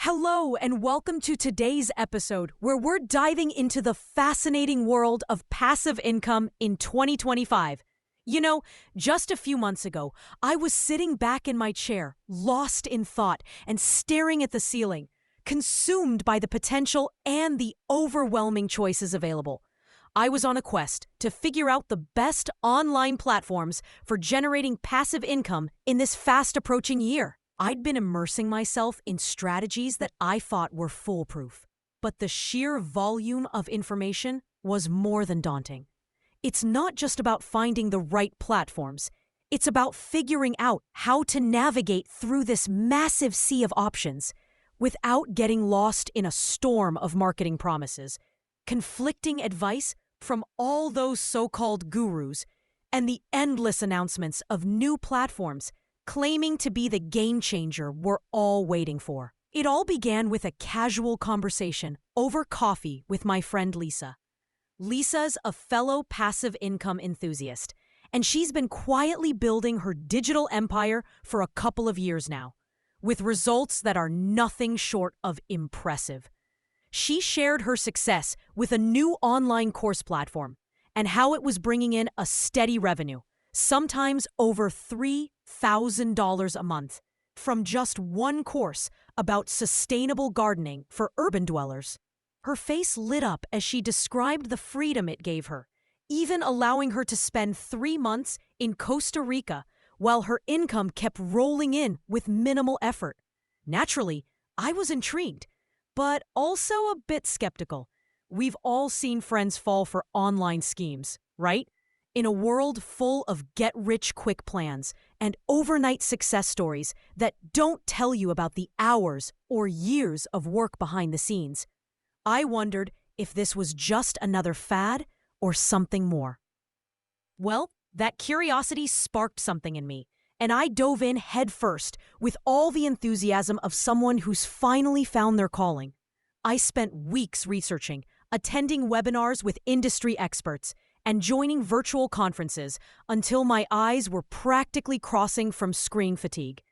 Hello, and welcome to today's episode where we're diving into the fascinating world of passive income in 2025. You know, just a few months ago, I was sitting back in my chair, lost in thought and staring at the ceiling, consumed by the potential and the overwhelming choices available. I was on a quest to figure out the best online platforms for generating passive income in this fast approaching year. I'd been immersing myself in strategies that I thought were foolproof, but the sheer volume of information was more than daunting. It's not just about finding the right platforms. It's about figuring out how to navigate through this massive sea of options without getting lost in a storm of marketing promises, conflicting advice from all those so-called gurus, and the endless announcements of new platforms claiming to be the game changer we're all waiting for. It all began with a casual conversation over coffee with my friend Lisa. Lisa's a fellow passive income enthusiast, and she's been quietly building her digital empire for a couple of years now, with results that are nothing short of impressive. She shared her success with a new online course platform and how it was bringing in a steady revenue, sometimes over $3,000 a month, from just one course about sustainable gardening for urban dwellers. Her face lit up as she described the freedom it gave her, even allowing her to spend 3 months in Costa Rica while her income kept rolling in with minimal effort. Naturally, I was intrigued, but also a bit skeptical. We've all seen friends fall for online schemes, right? In a world full of get-rich-quick plans and overnight success stories that don't tell you about the hours or years of work behind the scenes, I wondered if this was just another fad or something more. Well, that curiosity sparked something in me, and I dove in headfirst with all the enthusiasm of someone who's finally found their calling. I spent weeks researching, attending webinars with industry experts, and joining virtual conferences until my eyes were practically crossing from screen fatigue.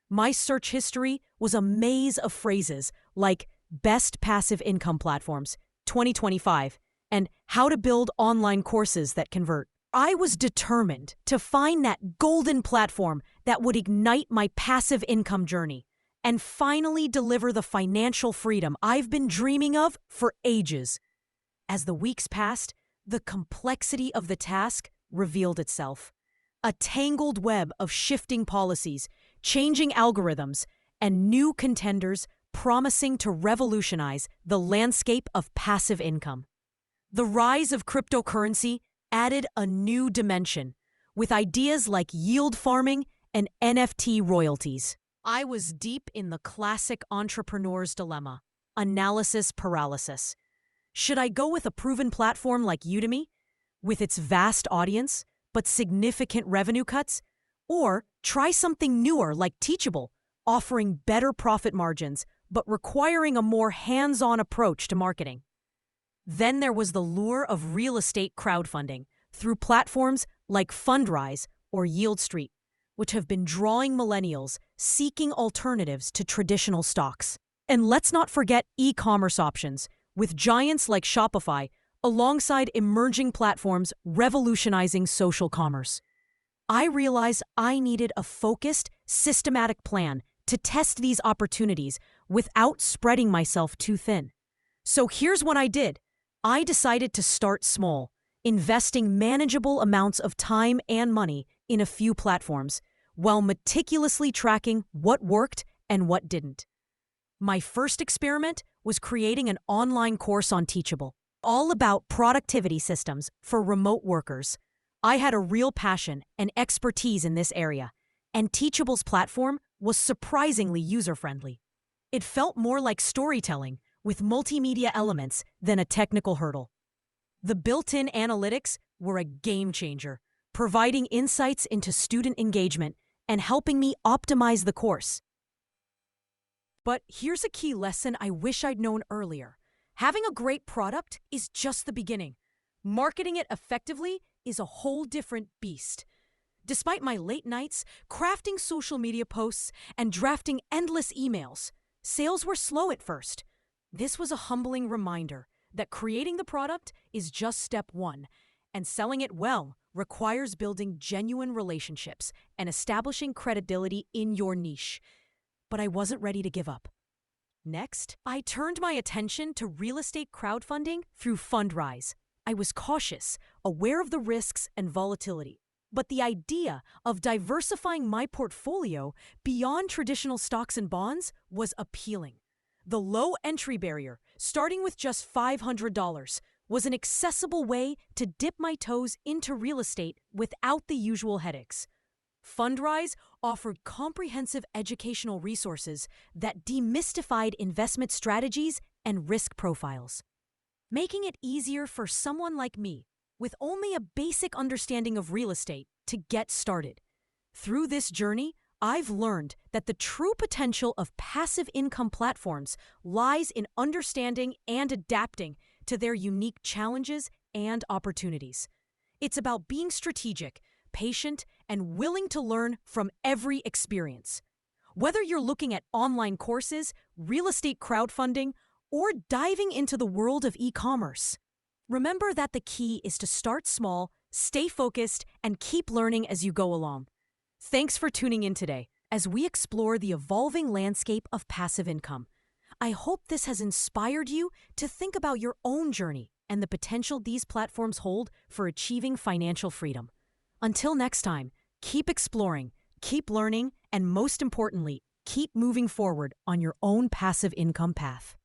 My search history was a maze of phrases like Best Passive Income Platforms, 2025, and How to Build Online Courses That Convert. I was determined to find that golden platform that would ignite my passive income journey and finally deliver the financial freedom I've been dreaming of for ages. As the weeks passed, the complexity of the task revealed itself. A tangled web of shifting policies, changing algorithms, and new contenders promising to revolutionize the landscape of passive income. The rise of cryptocurrency added a new dimension, with ideas like yield farming and NFT royalties. I was deep in the classic entrepreneur's dilemma, analysis paralysis. Should I go with a proven platform like Udemy, with its vast audience but significant revenue cuts, or try something newer like Teachable, offering better profit margins but requiring a more hands-on approach to marketing? Then there was the lure of real estate crowdfunding through platforms like Fundrise or YieldStreet, which have been drawing millennials seeking alternatives to traditional stocks. And let's not forget e-commerce options, with giants like Shopify alongside emerging platforms revolutionizing social commerce. I realized I needed a focused, systematic plan to test these opportunities without spreading myself too thin. So here's what I did. I decided to start small, investing manageable amounts of time and money in a few platforms, while meticulously tracking what worked and what didn't. My first experiment was creating an online course on Teachable, all about productivity systems for remote workers. I had a real passion and expertise in this area, and Teachable's platform was surprisingly user-friendly. It felt more like storytelling with multimedia elements than a technical hurdle. The built-in analytics were a game changer, providing insights into student engagement and helping me optimize the course. But here's a key lesson I wish I'd known earlier. Having a great product is just the beginning. Marketing it effectively is a whole different beast. Despite my late nights, crafting social media posts, and drafting endless emails, Sales were slow at first. This was a humbling reminder that creating the product is just step one, and selling it well requires building genuine relationships and establishing credibility in your niche. But I wasn't ready to give up. Next, I turned my attention to real estate crowdfunding through Fundrise. I was cautious, aware of the risks and volatility. But the idea of diversifying my portfolio beyond traditional stocks and bonds was appealing. The low entry barrier, starting with just $500, was an accessible way to dip my toes into real estate without the usual headaches. Fundrise offered comprehensive educational resources that demystified investment strategies and risk profiles, making it easier for someone like me, with only a basic understanding of real estate, to get started. Through this journey, I've learned that the true potential of passive income platforms lies in understanding and adapting to their unique challenges and opportunities. It's about being strategic, patient, and willing to learn from every experience. Whether you're looking at online courses, real estate crowdfunding, or diving into the world of e-commerce, remember that the key is to start small, stay focused, and keep learning as you go along. Thanks for tuning in today as we explore the evolving landscape of passive income. I hope this has inspired you to think about your own journey and the potential these platforms hold for achieving financial freedom. Until next time, keep exploring, keep learning, and most importantly, keep moving forward on your own passive income path.